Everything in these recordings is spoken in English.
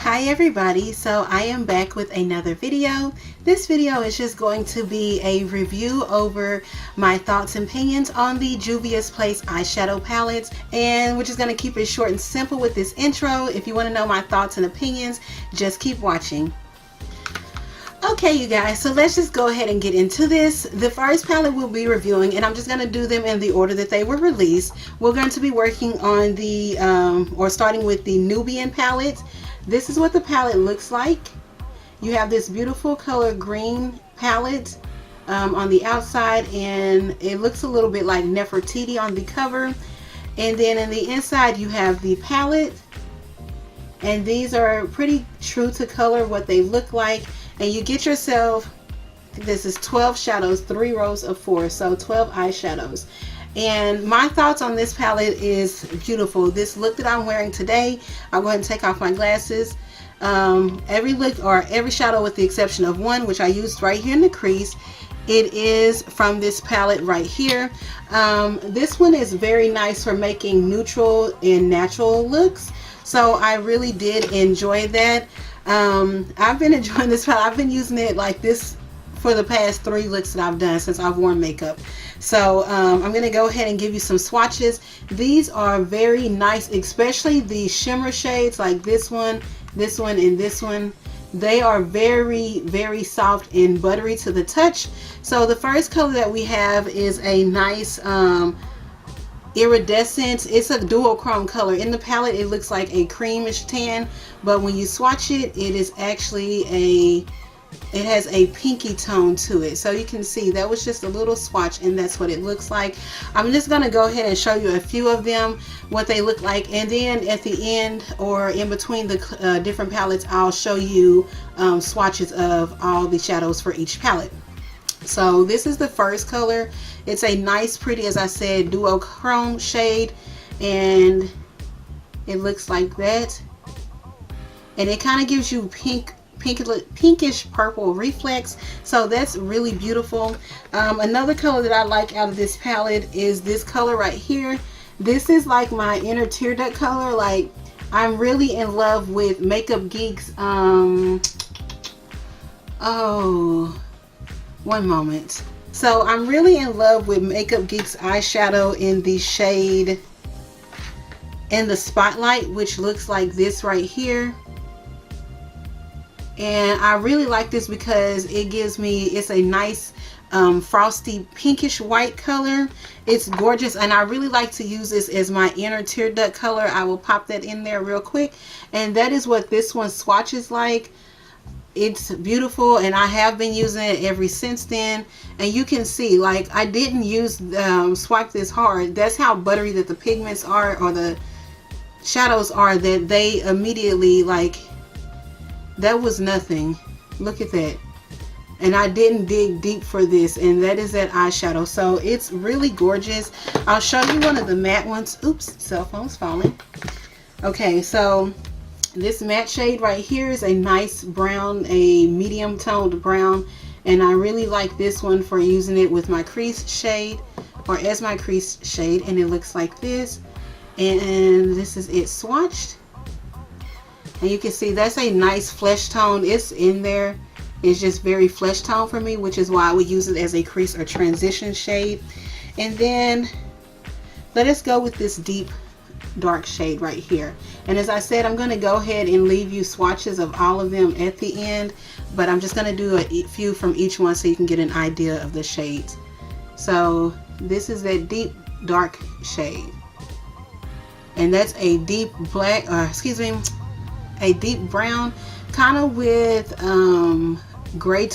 Hi everybody, so I am back with another video. This video is just going to be a review over my thoughts and opinions on the Juvia's Place eyeshadow palettes, and we're just going to keep it short and simple with this intro. If you want to know my thoughts and opinions, just keep watching. Okay you guys, so let's just go ahead and get into this. The first palette we'll be reviewing, and I'm just going to do them in the order that they were released. We're going to be working on the, starting with the Nubian palette. This is what the palette looks like. You have this beautiful color green palette on the outside, and it looks a little bit like Nefertiti on the cover. And then in the inside you have the palette, and these are pretty true to color what they look like. And you get yourself, this is 12 shadows, 3 rows of 4, so 12 eyeshadows. And my thoughts on this palette is beautiful. This look that I'm wearing today, I'll go ahead and take off my glasses. Every look, or every shadow with the exception of one, which I used right here in the crease, it is from this palette right here. This one is very nice for making neutral and natural looks, so I really did enjoy that. I've been enjoying this palette. I've been using it like this for the past 3 looks that I've done since I've worn makeup. So I'm going to go ahead and give you some swatches. These are very nice, especially the shimmer shades like this one, and this one. They are very, very soft and buttery to the touch. So the first color that we have is a nice iridescent. It's a dual chrome color. In the palette it looks like a creamish tan, but when you swatch it, it is actually it has a pinky tone to it. So you can see that was just a little swatch, and that's what it looks like. I'm just going to go ahead and show you a few of them, what they look like, and then at the end or in between the different palettes I'll show you swatches of all the shadows for each palette. So this is the first color. It's a nice, pretty, as I said, duo chrome shade, and it looks like that. And it kind of gives you pinkish purple reflex, so that's really beautiful. Another color that I like out of this palette is this color right here. This is like my inner tear duct color. Like, I'm really in love with Makeup Geek's one moment. So I'm really in love with Makeup Geek's eyeshadow in the shade In the Spotlight, which looks like this right here. And I really like this because it gives me, it's a nice frosty pinkish white color. It's gorgeous, and I really like to use this as my inner tear duct color. I will pop that in there real quick, and that is what this one swatches like. It's beautiful, and I have been using it ever since then. And you can see, like, I didn't use swipe this hard. That's how buttery that the pigments are, or the shadows are, that they immediately, like, that was nothing. Look at that. And I didn't dig deep for this, and that is that eyeshadow. So it's really gorgeous. I'll show you one of the matte ones. Oops, cell phone's falling. Okay, so this matte shade right here is a nice brown, a medium toned brown, and I really like this one for using it with my crease shade, or as my crease shade, and it looks like this. And this is it swatched, and you can see that's a nice flesh tone. It's in there. It's just very flesh tone for me, which is why I would use it as a crease or transition shade. And then let us go with this deep dark shade right here. And as I said, I'm going to go ahead and leave you swatches of all of them at the end, but I'm just going to do a few from each one so you can get an idea of the shades. So this is that deep dark shade, and that's a deep black, a deep brown, kind of with gray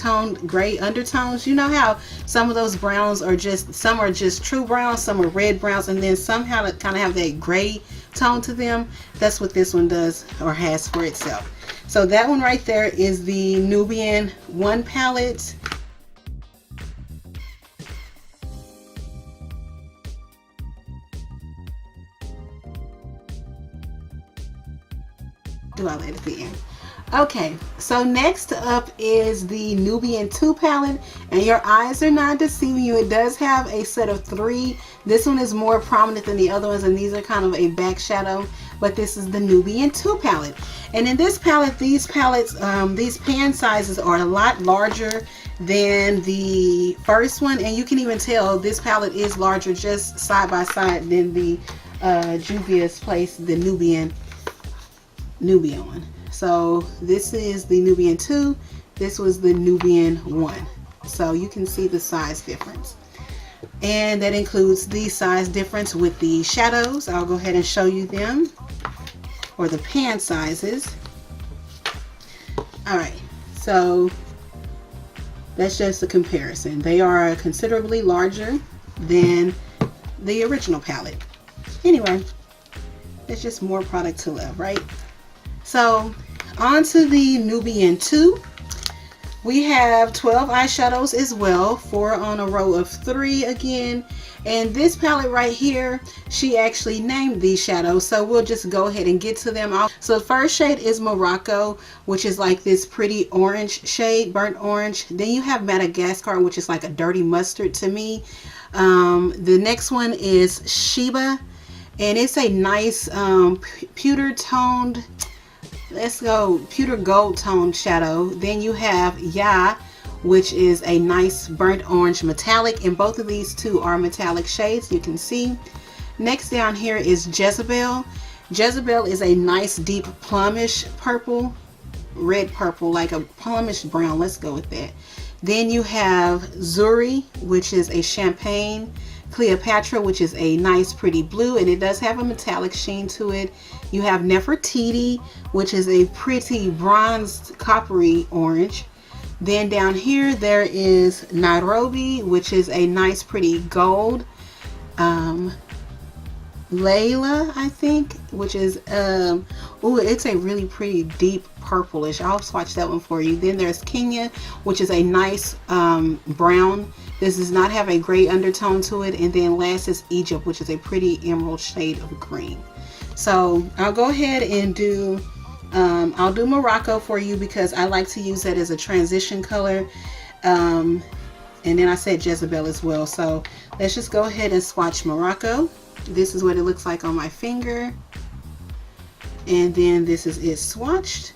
undertones. You know how some of those browns are just, some are just true browns, some are red browns, and then somehow it kind of have that gray tone to them. That's what this one does, or has for itself. So that one right there is the Nubian I palette. Do all that at the end. Okay, so next up is the Nubian II palette, and your eyes are not deceiving you. It does have a set of 3 This one is more prominent than the other ones, and these are kind of a back shadow, but this is the Nubian II palette. And in this palette, these pan sizes are a lot larger than the first one, and you can even tell this palette is larger just side by side than the Juvia's Place, the Nubian one. So this is the Nubian II, this was the Nubian I. So you can see the size difference. And that includes the size difference with the shadows. I'll go ahead and show you them, or the pan sizes. Alright, so that's just a comparison. They are considerably larger than the original palette. Anyway, it's just more product to love, right? So on to the Nubian II. We have 12 eyeshadows as well, 4 on a row of 3 again. And this palette right here, she actually named these shadows, so we'll just go ahead and get to them all. So the first shade is Morocco, which is like this pretty orange shade, burnt orange. Then you have Madagascar, which is like a dirty mustard to me. The next one is Sheba, and it's a nice pewter toned, pewter gold toned shadow. Then you have Ya, which is a nice burnt orange metallic, and both of these two are metallic shades, you can see. Next down here is Jezebel. Jezebel is a nice deep plumish purple, red purple, like a plumish brown. Let's go with that. Then you have Zuri, which is a champagne. Cleopatra, which is a nice pretty blue, and it does have a metallic sheen to it. You have Nefertiti, which is a pretty bronzed coppery orange. Then down here there is Nairobi, which is a nice pretty gold. Layla, I think, which is ooh, it's a really pretty deep purplish. I'll swatch that one for you. Then there's Kenya, which is a nice brown. This does not have a gray undertone to it. And then last is Egypt, which is a pretty emerald shade of green. So I'll go ahead and do I'll do Morocco for you because I like to use that as a transition color. And then I said Jezebel as well. So let's just go ahead and swatch Morocco. This is what it looks like on my finger. And then this is it swatched.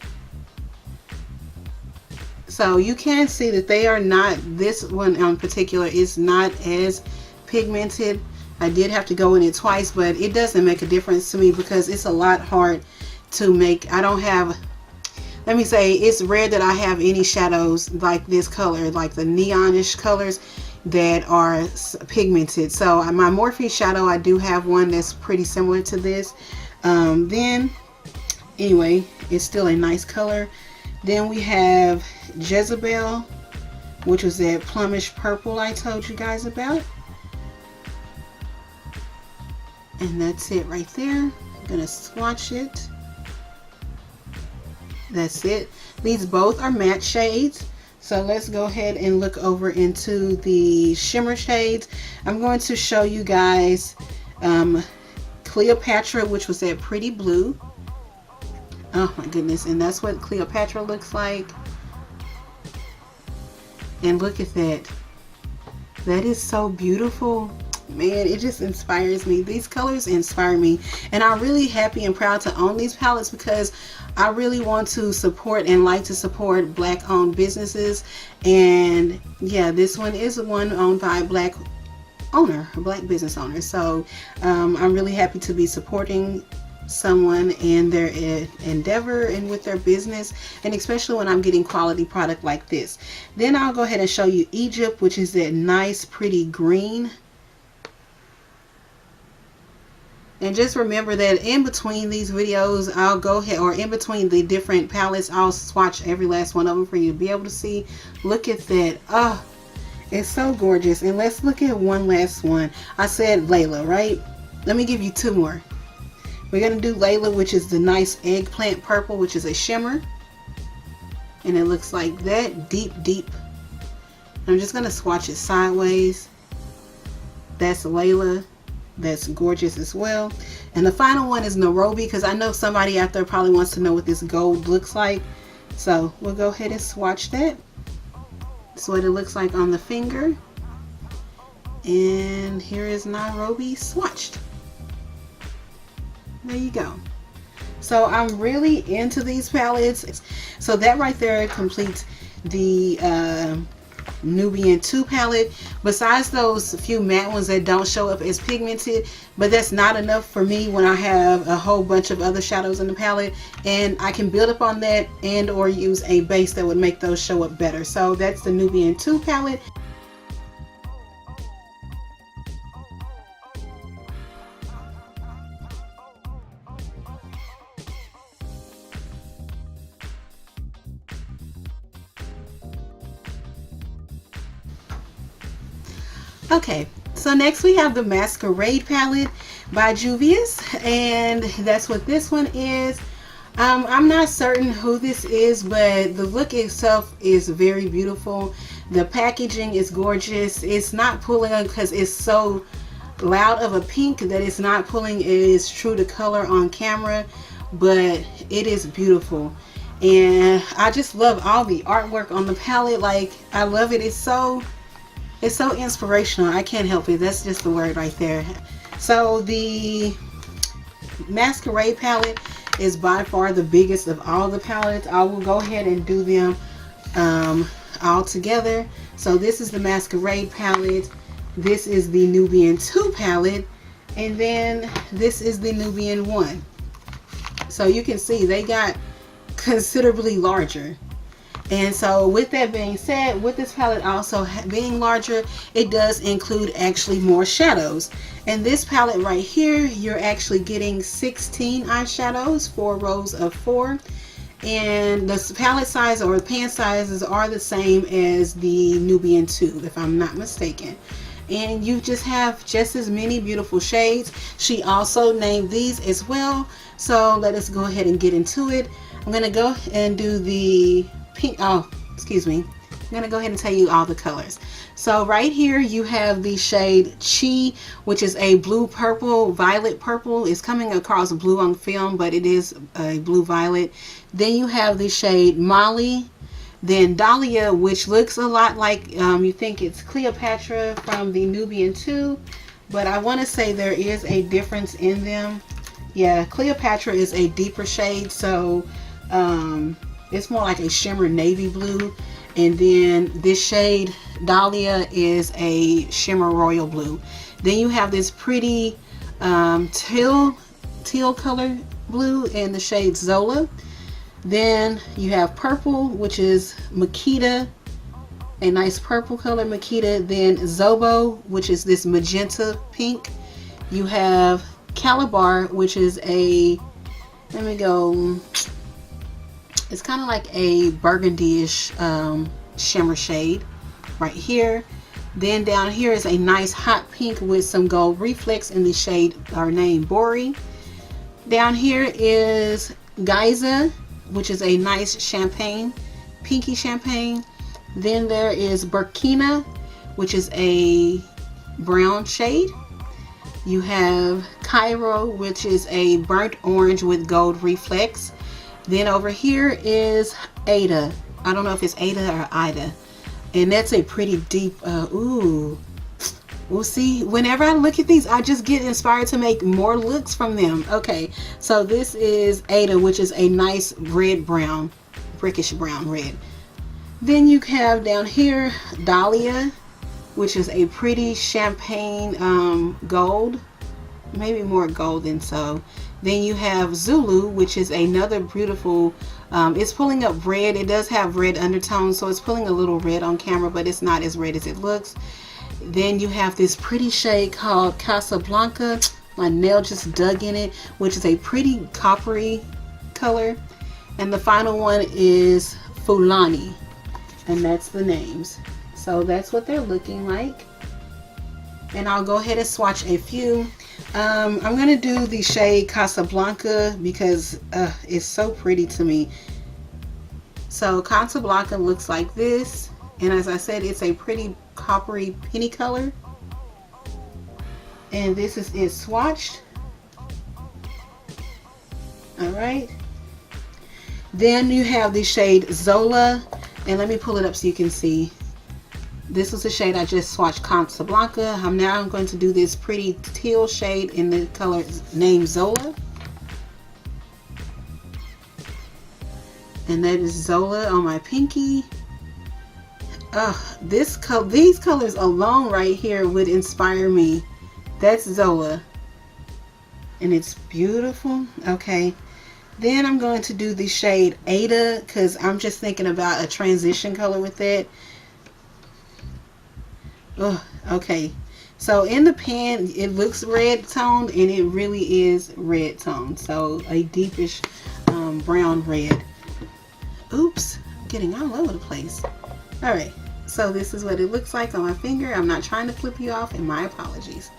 So you can see that they are not, this one in particular is not as pigmented. I did have to go in it twice, but it doesn't make a difference to me because it's a lot hard to make. I don't have, let me say, it's rare that I have any shadows like this color, like the neonish colors that are pigmented. So my Morphe shadow, I do have one that's pretty similar to this. Then anyway, it's still a nice color. Then we have Jezebel, which was that plumish purple I told you guys about. And that's it right there. I'm gonna swatch it. That's it. These both are matte shades. So let's go ahead and look over into the shimmer shades. I'm going to show you guys Cleopatra, which was that pretty blue. Oh my goodness, and that's what Cleopatra looks like. And look at that. That is so beautiful. Man, it just inspires me. These colors inspire me, and I'm really happy and proud to own these palettes because I really want to support and like to support black owned businesses. And yeah, this one is one owned by a black owner, a black business owner. So I'm really happy to be supporting someone in their endeavor and with their business, and especially when I'm getting quality product like this. Then I'll go ahead and show you Egypt, which is that nice pretty green. And just remember that in between these videos, I'll go ahead, or in between the different palettes, I'll swatch every last one of them for you to be able to see. Look at that. Oh, it's so gorgeous. And let's look at one last one. I said Layla, right? Let me give you two more. We're going to do Layla, which is the nice eggplant purple, which is a shimmer. And it looks like that, deep, deep. I'm just going to swatch it sideways. That's Layla. That's gorgeous as well. And the final one is Nairobi, because I know somebody out there probably wants to know what this gold looks like. So we'll go ahead and swatch that. That's what it looks like on the finger. And here is Nairobi swatched. There you go. So I'm really into these palettes. So that right there completes the Nubian II palette. Besides those few matte ones that don't show up as pigmented, but that's not enough for me when I have a whole bunch of other shadows in the palette, and I can build up on that and or use a base that would make those show up better. So that's the Nubian II palette. Okay, so next we have the Masquerade palette by Juvia, and that's what this one is. I'm not certain who this is, but the look itself is very beautiful. The packaging is gorgeous. It's not pulling because it's so loud of a pink that it's not pulling. It is true to color on camera, but it is beautiful. And I just love all the artwork on the palette. Like, I love it. It's so inspirational. I can't help it. That's just the word right there. So the Masquerade palette is by far the biggest of all the palettes. I will go ahead and do them all together. So this is the Masquerade palette. This is the Nubian II palette. And then this is the Nubian I. So you can see they got considerably larger. And so with that being said, with this palette also being larger, it does include actually more shadows. And this palette right here, you're actually getting 16 eyeshadows, 4 rows of 4. And the palette size or pan sizes are the same as the Nubian II, if I'm not mistaken. And you just have just as many beautiful shades. She also named these as well. So let us go ahead and get into it. I'm going to go and do the pink. Oh, excuse me. I'm going to go ahead and tell you all the colors. So right here you have the shade Chi, which is a blue purple, violet purple. It's coming across blue on film, but it is a blue violet. Then you have the shade Molly. Then Dahlia, which looks a lot like, you think it's Cleopatra from the Nubian II, but I want to say there is a difference in them. Yeah, Cleopatra is a deeper shade, so it's more like a shimmer navy blue. And then this shade Dahlia is a shimmer royal blue. Then you have this pretty teal color blue in the shade Zola. Then you have purple, which is Makita, a nice purple color Makita. Then Zobo, which is this magenta pink. You have Calabar, which is a, let me go, it's kind of like a burgundy-ish shimmer shade right here. Then down here is a nice hot pink with some gold reflex in the shade or name Bori. Down here is Geyser, which is a nice champagne, pinky champagne. Then there is Burkina, which is a brown shade. You have Cairo, which is a burnt orange with gold reflex. Then over here is Ada. I don't know if it's Ada or Ida. And that's a pretty deep, ooh. We'll see. Whenever I look at these, I just get inspired to make more looks from them. Okay, so this is Ada, which is a nice red brown, brickish brown red. Then you have down here Dahlia, which is a pretty champagne gold, maybe more gold than so. Then you have Zulu, which is another beautiful, it's pulling up red. It does have red undertones, so it's pulling a little red on camera, but it's not as red as it looks. Then you have this pretty shade called Casablanca. My nail just dug in it, which is a pretty coppery color. And the final one is Fulani, and that's the names. So that's what they're looking like. And I'll go ahead and swatch a few. I'm going to do the shade Casablanca because it's so pretty to me. So Casablanca looks like this. And as I said, it's a pretty coppery penny color. And this is it swatched. Alright. Then you have the shade Zola. And let me pull it up so you can see. This was the shade I just swatched, Casablanca. I'm now going to do this pretty teal shade in the color named Zola. And that is Zola on my pinky. These colors alone right here would inspire me. That's Zola. And it's beautiful. Okay. Then I'm going to do the shade Ada because I'm just thinking about a transition color with it. Okay. So in the pan, it looks red toned and it really is red toned. So a deepish brown red. Oops. I'm getting all over the place. Alright. So this is what it looks like on my finger. I'm not trying to flip you off, and my apologies.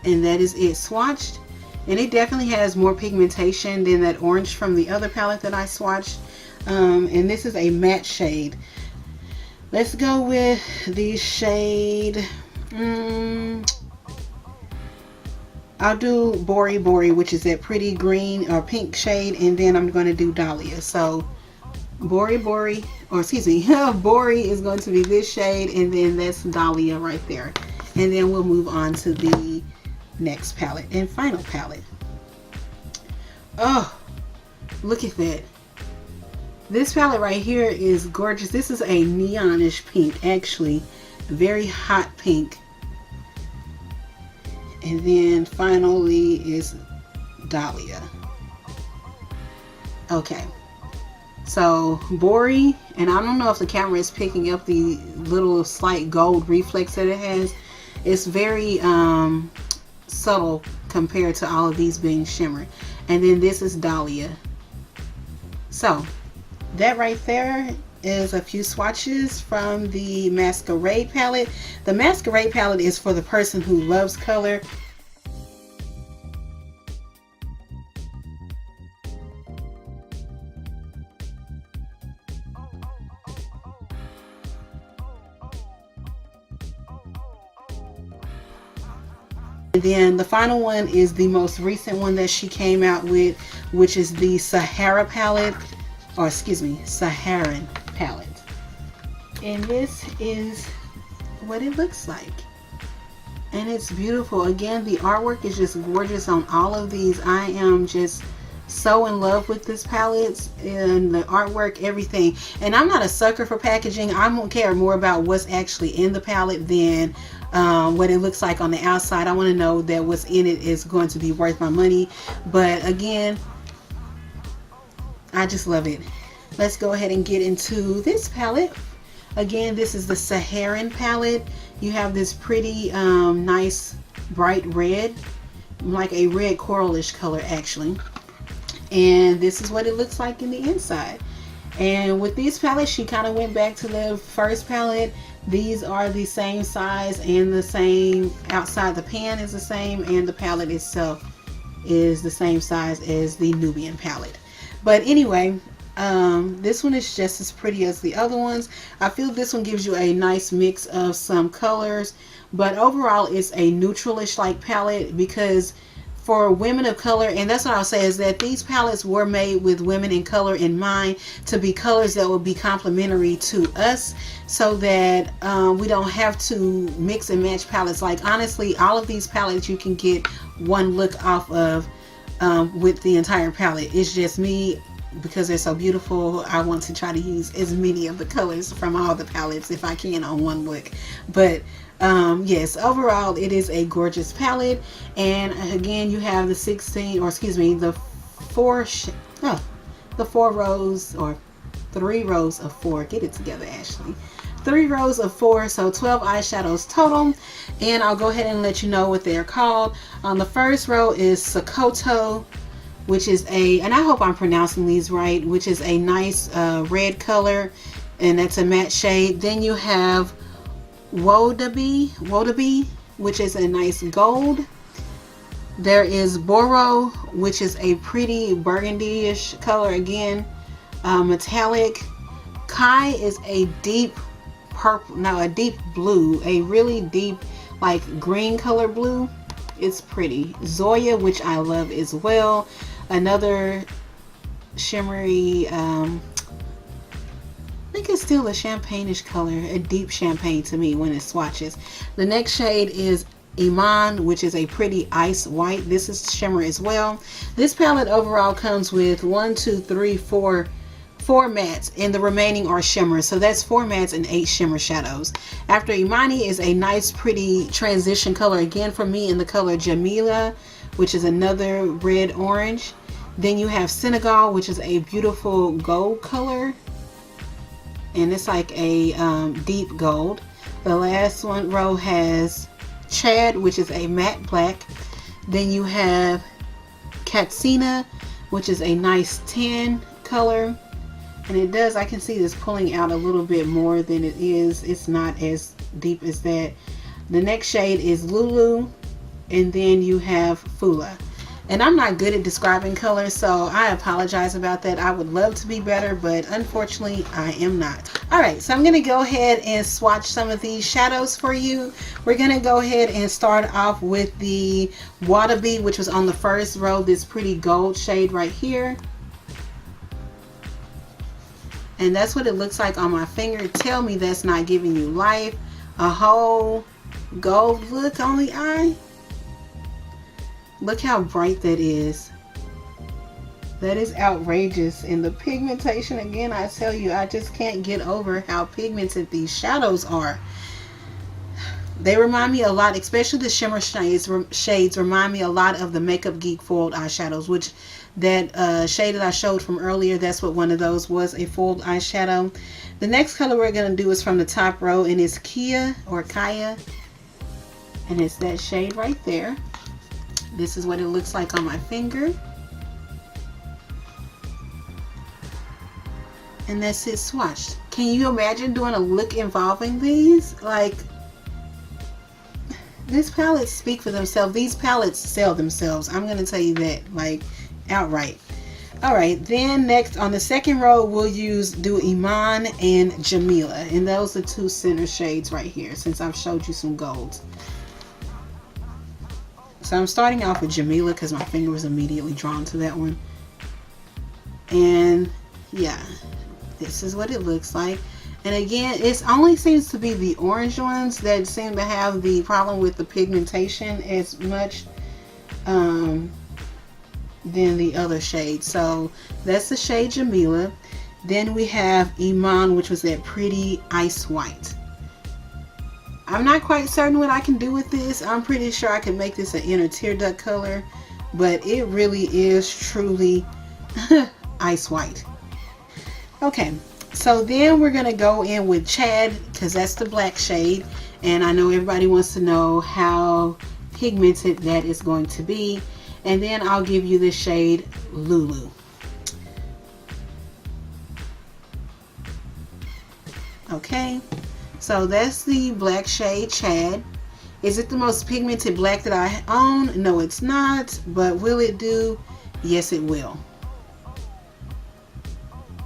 And that is it swatched. And it definitely has more pigmentation than that orange from the other palette that I swatched. And this is a matte shade. Let's go with the shade. I'll do Bori Bori, which is that pretty green or pink shade. And then I'm going to do Dahlia. So Bori Bori, or excuse me, Bori is going to be this shade, and then that's Dahlia right there. And then we'll move on to the next palette and final palette. Oh, look at that. This palette right here is gorgeous. This is a neonish pink, actually. Very hot pink. And then finally is Dahlia. Okay. So Bori, and I don't know if the camera is picking up the little slight gold reflex that it has. It's very subtle compared to all of these being shimmer. And then this is Dahlia. So that right there is a few swatches from the Masquerade palette. The Masquerade palette is for the person who loves color. And then the final one is the most recent one that she came out with, which is the Sahara palette, or excuse me, Saharan palette. And this is what it looks like. And it's beautiful. Again, the artwork is just gorgeous on all of these. I am just so in love with this palette and the artwork, everything. And I'm not a sucker for packaging. I don't care more about what's actually in the palette than what it looks like on the outside. I want to know that what's in it is going to be worth my money. But again, I just love it. Let's go ahead and get into this palette. Again, this is the Saharan palette. You have this pretty nice bright red, like a red coralish color actually. And this is what it looks like in the inside. And with these palettes, she kind of went back to the first palette. These are the same size and the same outside. The pan is the same and the palette itself is the same size as the Nubian palette. But anyway, this one is just as pretty as the other ones. I feel this one gives you a nice mix of some colors, but overall it's a neutralish like palette because for women of color, and that's what I'll say, is that these palettes were made with women in color in mind, to be colors that will be complementary to us, so that we don't have to mix and match palettes. Like honestly, all of these palettes you can get one look off of with the entire palette. It's just me, because they're so beautiful, I want to try to use as many of the colors from all the palettes if I can on one look. But yes, overall it is a gorgeous palette. And again, you have the 16, or excuse me, the 4 rows, or 3 rows of 4. Get it together, Ashley. 3 rows of 4, so 12 eyeshadows total. And I'll go ahead and let you know what they're called. On the first row is Sokoto, which is a, and I hope I'm pronouncing these right, which is a nice red color, and that's a matte shade. Then you have Wodabi, which is a nice gold. There is Boro, which is a pretty burgundy-ish color, again, metallic. Kai is a deep purple, no, a deep blue, a really deep like green color blue. It's pretty. Zoya, which I love as well, another shimmery, think it's still a champagne-ish color, a deep champagne to me when it swatches. The next shade is Iman, which is a pretty ice white. This is shimmer as well. This palette overall comes with 4 mattes, and the remaining are shimmers. So that's 4 mattes and 8 shimmer shadows. After Imani is a nice pretty transition color again for me in the color Jamila, which is another red orange. Then you have Senegal, which is a beautiful gold color, and it's like a deep gold. The last one row has Chad, which is a matte black. Then you have Katsina, which is a nice tan color, and it does, I can see this pulling out a little bit more than it is. It's not as deep as that. The next shade is Lulu, and then you have Fula. And I'm not good at describing colors, so I apologize about that. I would love to be better, but unfortunately I am not. Alright, so I'm going to go ahead and swatch some of these shadows for you. We're going to go ahead and start off with the Wallaby, which was on the first row, this pretty gold shade right here. And that's what it looks like on my finger. Tell me that's not giving you life. A whole gold look on the eye. Look how bright that is. That is outrageous. And the pigmentation, again, I tell you, I just can't get over how pigmented these shadows are. They remind me a lot, especially the shimmer shades remind me a lot of the Makeup Geek foiled eyeshadows, which that shade that I showed from earlier, that's what one of those was, a foiled eyeshadow. The next color we're going to do is from the top row, and it's Kaya, and it's that shade right there. This is what it looks like on my finger. And that's it swatched. Can you imagine doing a look involving these? Like, these palettes speak for themselves. These palettes sell themselves. I'm going to tell you that, like, outright. Alright, then next on the second row we'll do Iman and Jamila. And those are 2 center shades right here, since I've showed you some golds. So I'm starting off with Jamila because my finger was immediately drawn to that one. And yeah, this is what it looks like. And again, it only seems to be the orange ones that seem to have the problem with the pigmentation as much than the other shades. So that's the shade Jamila. Then we have Iman, which was that pretty ice white. I'm not quite certain what I can do with this. I'm pretty sure I can make this an inner tear duct color, but it really is truly ice white. Okay, so then we're gonna go in with Chad, because that's the black shade, and I know everybody wants to know how pigmented that is going to be. And then I'll give you the shade Lulu. Okay, so that's the black shade Chad. Is it the most pigmented black that I own? No, it's not. But will it do? Yes, it will.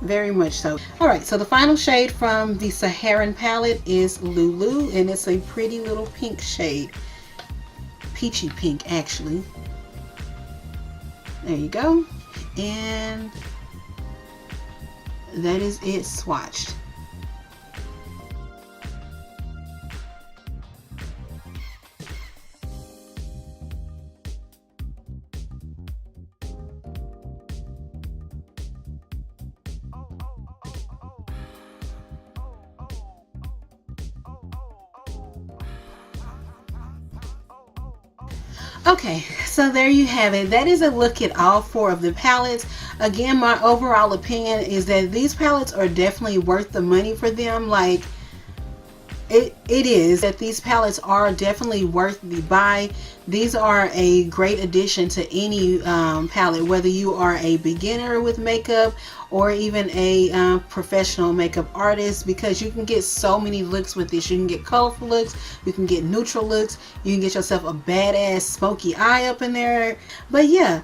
Very much so. Alright, so the final shade from the Saharan palette is Lulu, and it's a pretty little pink shade. Peachy pink, actually. There you go. And that is it swatched. Okay, so there you have it. That is a look at all 4 of the palettes. Again, my overall opinion is that these palettes are definitely worth the money for them. Like, it is that these palettes are definitely worth the buy. These are a great addition to any palette, whether you are a beginner with makeup or even a professional makeup artist, because you can get so many looks with this. You can get colorful looks, you can get neutral looks, you can get yourself a badass smoky eye up in there. But yeah,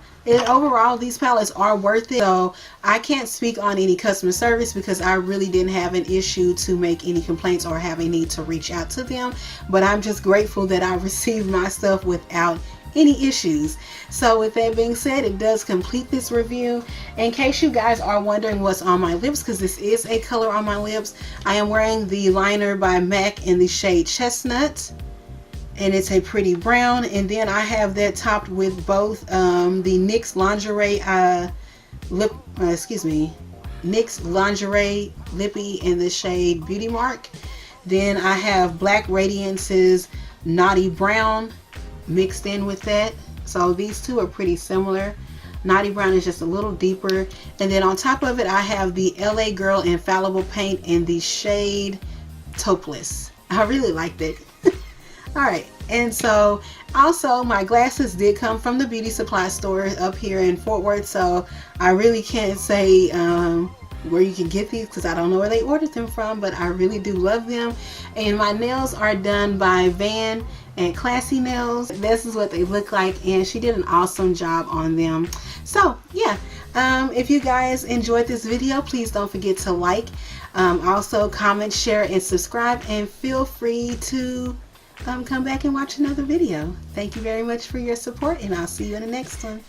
overall these palettes are worth it. So I can't speak on any customer service because I really didn't have an issue to make any complaints or have a need to reach out to them, but I'm just grateful that I received my stuff without any issues. So with that being said, it does complete this review. In case you guys are wondering what's on my lips, because this is a color on my lips, I am wearing the liner by MAC in the shade Chestnut, and it's a pretty brown. And then I have that topped with both the NYX lingerie NYX lingerie lippy in the shade Beauty Mark. Then I have Black Radiance's Naughty Brown mixed in with that. So these two are pretty similar. Naughty Brown is just a little deeper. And then on top of it, I have the LA Girl Infallible Paint in the shade Topeless. I really liked it. Alright, and so also my glasses did come from the beauty supply store up here in Fort Worth, so I really can't say where you can get these because I don't know where they ordered them from, but I really do love them. And my nails are done by Van and Classy Nails. This is what they look like, and she did an awesome job on them. So yeah, if you guys enjoyed this video, please don't forget to like, also comment, share, and subscribe, and feel free to come back and watch another video. Thank you very much for your support, and I'll see you in the next one.